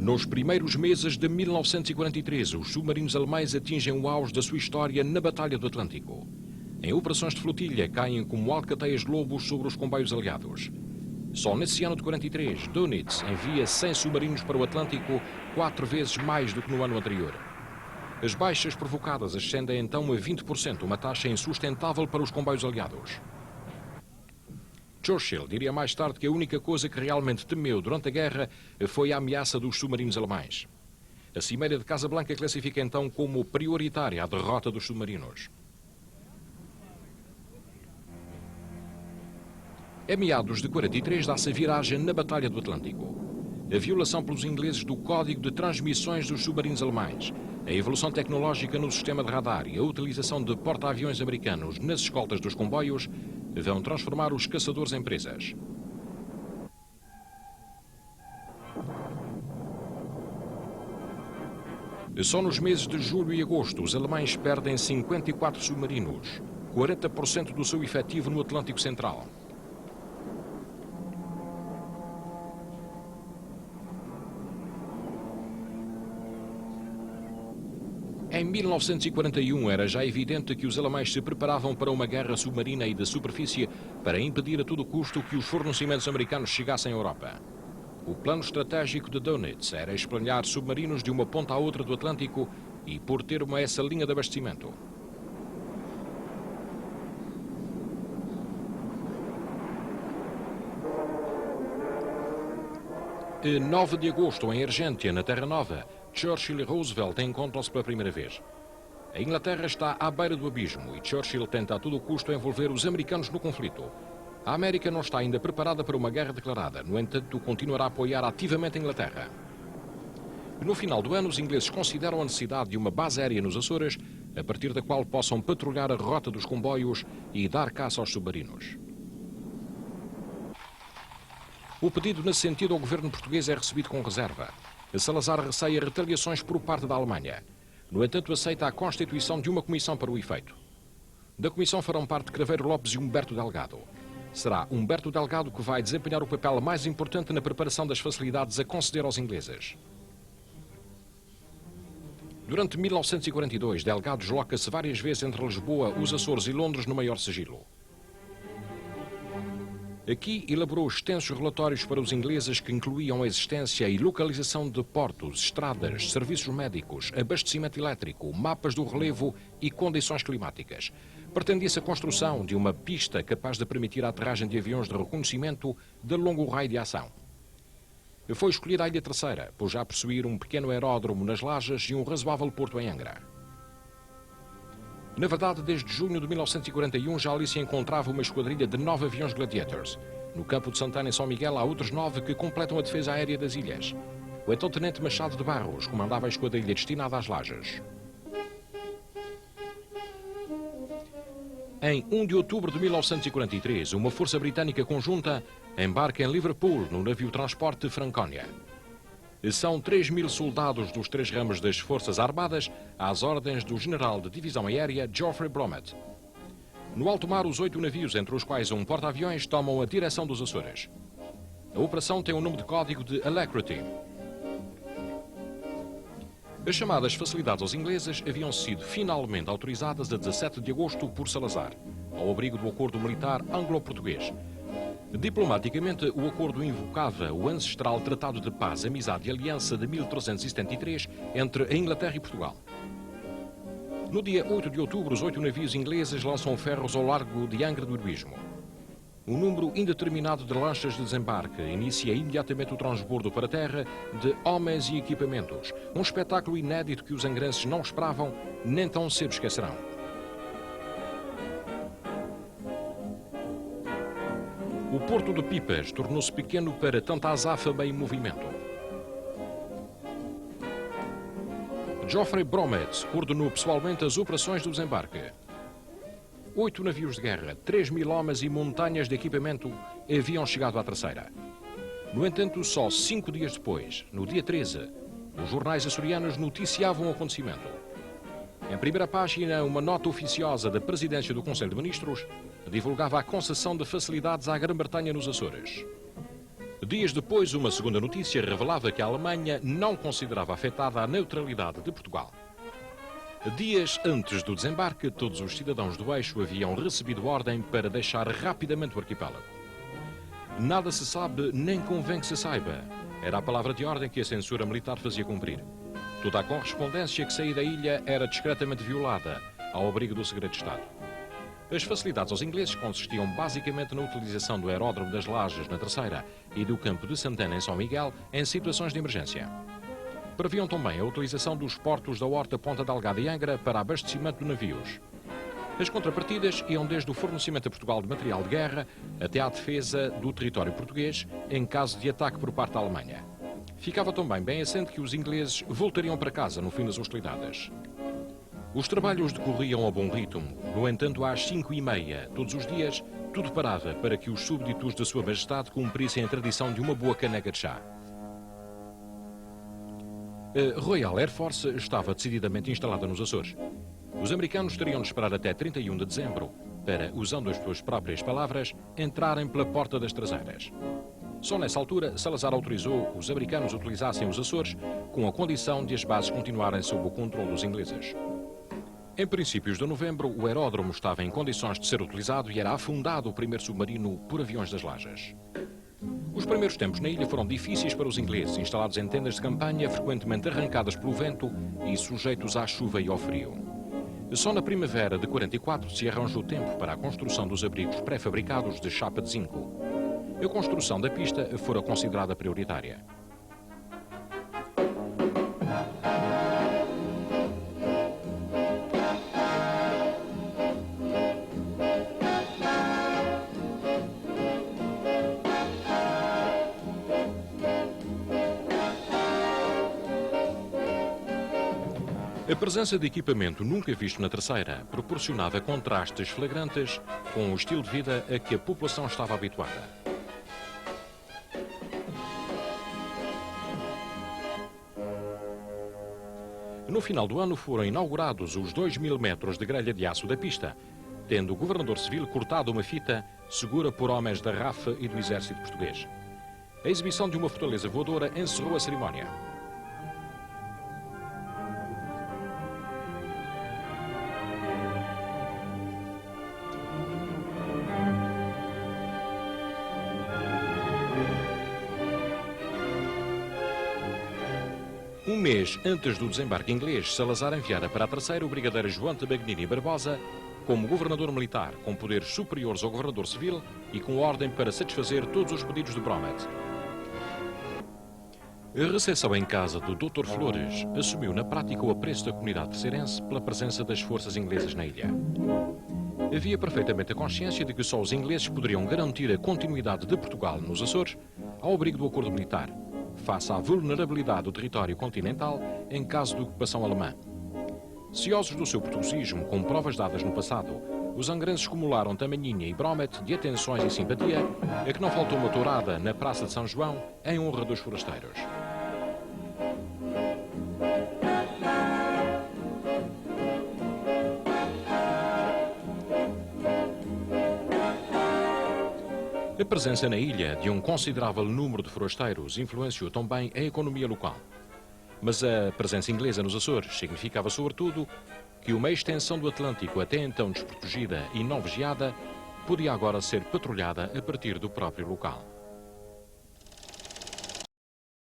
Nos primeiros meses de 1943, os submarinos alemães atingem o auge da sua história na Batalha do Atlântico. Em operações de flotilha, caem como alcateias de lobos sobre os comboios aliados. Só nesse ano de 43, Dönitz envia 100 submarinos para o Atlântico, 4 vezes mais do que no ano anterior. As baixas provocadas ascendem então a 20%, uma taxa insustentável para os comboios aliados. Churchill diria mais tarde que a única coisa que realmente temeu durante a guerra foi a ameaça dos submarinos alemães. A Cimeira de Casablanca classifica então como prioritária a derrota dos submarinos. Em meados de 43 dá-se a viragem na Batalha do Atlântico. A violação pelos ingleses do código de transmissões dos submarinos alemães, a evolução tecnológica no sistema de radar e a utilização de porta-aviões americanos nas escoltas dos comboios vão transformar os caçadores em presas. Só nos meses de julho e agosto, os alemães perdem 54 submarinos, 40% do seu efetivo no Atlântico Central. Em 1941 era já evidente que os alemães se preparavam para uma guerra submarina e de superfície para impedir a todo custo que os fornecimentos americanos chegassem à Europa. O plano estratégico de Dönitz era espalhar submarinos de uma ponta à outra do Atlântico e pôr termo a essa linha de abastecimento. Em 9 de agosto, em Argéntia, na Terra Nova, Churchill e Roosevelt encontram-se pela primeira vez. A Inglaterra está à beira do abismo e Churchill tenta a todo custo envolver os americanos no conflito. A América não está ainda preparada para uma guerra declarada, no entanto, continuará a apoiar ativamente a Inglaterra. No final do ano, os ingleses consideram a necessidade de uma base aérea nos Açores, a partir da qual possam patrulhar a rota dos comboios e dar caça aos submarinos. O pedido nesse sentido ao governo português é recebido com reserva. Salazar receia retaliações por parte da Alemanha. No entanto, aceita a constituição de uma comissão para o efeito. Da comissão farão parte Craveiro Lopes e Humberto Delgado. Será Humberto Delgado que vai desempenhar o papel mais importante na preparação das facilidades a conceder aos ingleses. Durante 1942, Delgado desloca-se várias vezes entre Lisboa, os Açores e Londres no maior sigilo. Aqui elaborou extensos relatórios para os ingleses que incluíam a existência e localização de portos, estradas, serviços médicos, abastecimento elétrico, mapas do relevo e condições climáticas. Pretendia-se a construção de uma pista capaz de permitir a aterragem de aviões de reconhecimento de longo raio de ação. Foi escolhida a Ilha Terceira, por já possuir um pequeno aeródromo nas Lajes e um razoável porto em Angra. Na verdade, desde junho de 1941 já ali se encontrava uma esquadrilha de 9 aviões Gladiators. No campo de Santana, em São Miguel, há outros 9 que completam a defesa aérea das ilhas. O então tenente Machado de Barros comandava a esquadrilha destinada às Lajes. Em 1 de outubro de 1943, uma força britânica conjunta embarca em Liverpool no navio transporte Franconia. São 3.000 soldados dos 3 ramos das Forças Armadas às ordens do general de divisão aérea Geoffrey Bromett. No alto mar, os 8 navios, entre os quais um porta-aviões, tomam a direção dos Açores. A operação tem o nome de código de Alacrity. As chamadas facilidades aos ingleses haviam sido finalmente autorizadas a 17 de agosto por Salazar, ao abrigo do acordo militar anglo-português. Diplomaticamente, o acordo invocava o ancestral Tratado de Paz, Amizade e Aliança de 1373 entre a Inglaterra e Portugal. No dia 8 de outubro, os 8 navios ingleses lançam ferros ao largo de Angra do Heroísmo. Um número indeterminado de lanchas de desembarque inicia imediatamente o transbordo para a terra de homens e equipamentos, um espetáculo inédito que os angrenses não esperavam nem tão cedo esquecerão. O porto de Pipas tornou-se pequeno para tanta azáfama e movimento. Geoffrey Bromett coordenou pessoalmente as operações do desembarque. 8 navios de guerra, 3.000 homens e montanhas de equipamento haviam chegado à Terceira. No entanto, só 5 dias depois, no dia 13, os jornais açorianos noticiavam o acontecimento. Em primeira página, uma nota oficiosa da Presidência do Conselho de Ministros divulgava a concessão de facilidades à Grã-Bretanha nos Açores. Dias depois, uma segunda notícia revelava que a Alemanha não considerava afetada a neutralidade de Portugal. Dias antes do desembarque, todos os cidadãos do eixo haviam recebido ordem para deixar rapidamente o arquipélago. Nada se sabe, nem convém que se saiba. Era a palavra de ordem que a censura militar fazia cumprir. Toda a correspondência que saía da ilha era discretamente violada, ao abrigo do segredo de Estado. As facilidades aos ingleses consistiam basicamente na utilização do aeródromo das Lajes, na Terceira, e do campo de Santana, em São Miguel, em situações de emergência. Previam também a utilização dos portos da Horta, Ponta Delgada e Angra para abastecimento de navios. As contrapartidas iam desde o fornecimento a Portugal de material de guerra até à defesa do território português em caso de ataque por parte da Alemanha. Ficava também bem assente que os ingleses voltariam para casa no fim das hostilidades. Os trabalhos decorriam a bom ritmo. No entanto, às 5h30, todos os dias, tudo parava para que os súbditos de Sua Majestade cumprissem a tradição de uma boa caneca de chá. A Royal Air Force estava decididamente instalada nos Açores. Os americanos teriam de esperar até 31 de dezembro para, usando as suas próprias palavras, entrarem pela porta das traseiras. Só nessa altura, Salazar autorizou que os americanos utilizassem os Açores com a condição de as bases continuarem sob o controle dos ingleses. Em princípios de novembro, o aeródromo estava em condições de ser utilizado e era afundado o primeiro submarino por aviões das Lajes. Os primeiros tempos na ilha foram difíceis para os ingleses, instalados em tendas de campanha, frequentemente arrancadas pelo vento e sujeitos à chuva e ao frio. Só na primavera de 44 se arranjou tempo para a construção dos abrigos pré-fabricados de chapa de zinco. A construção da pista fora considerada prioritária. A presença de equipamento nunca visto na Terceira proporcionava contrastes flagrantes com o estilo de vida a que a população estava habituada. No final do ano foram inaugurados os 2.000 metros de grelha de aço da pista, tendo o governador civil cortado uma fita segura por homens da RAF e do exército português. A exibição de uma fortaleza voadora encerrou a cerimónia. Um mês antes do desembarque inglês, Salazar enviara para a Terceira o brigadeiro João de Bagnini Barbosa como governador militar, com poderes superiores ao governador civil e com ordem para satisfazer todos os pedidos de Bromet. A recepção em casa do Dr. Flores assumiu na prática o apreço da comunidade terceirense pela presença das forças inglesas na ilha. Havia perfeitamente a consciência de que só os ingleses poderiam garantir a continuidade de Portugal nos Açores ao abrigo do acordo militar, face à vulnerabilidade do território continental em caso de ocupação alemã. Ciosos do seu portuguesismo, com provas dadas no passado, os angrenses acumularam tamanhinha e Bromet de atenções e simpatia, a que não faltou uma tourada na Praça de São João em honra dos forasteiros. A presença na ilha de um considerável número de forasteiros influenciou também a economia local. Mas a presença inglesa nos Açores significava, sobretudo, que uma extensão do Atlântico até então desprotegida e não vigiada podia agora ser patrulhada a partir do próprio local.